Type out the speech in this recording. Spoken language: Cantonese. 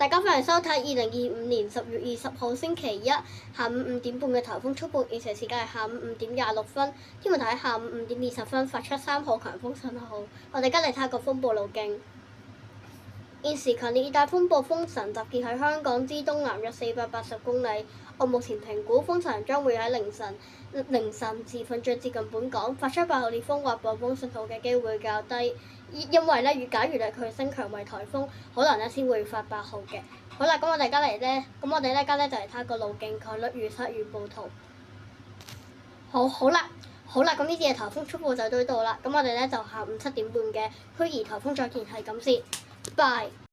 大家歡迎收睇2025年10月20號星期一下午5點半嘅颱風速報，現時時間係下午5點26分。天文台喺下午5點20分發出3號強風信號。我哋而家嚟睇下個風暴路徑。現時強烈熱帶風暴風神集結喺香港之東南約480公里。我目前評估風神將會喺凌晨時分最接近本港，發出8號烈風或暴風信號嘅機會較低。因為咧，假如佢升強為颱風，可能咧先會發8號嘅。好啦，咁我哋而家就嚟睇下個路徑、概率預測預報圖。好啦，咁呢次嘅颱風速報就到呢度啦。咁我哋咧就下午7點半嘅虛擬颱風再見係咁先，拜。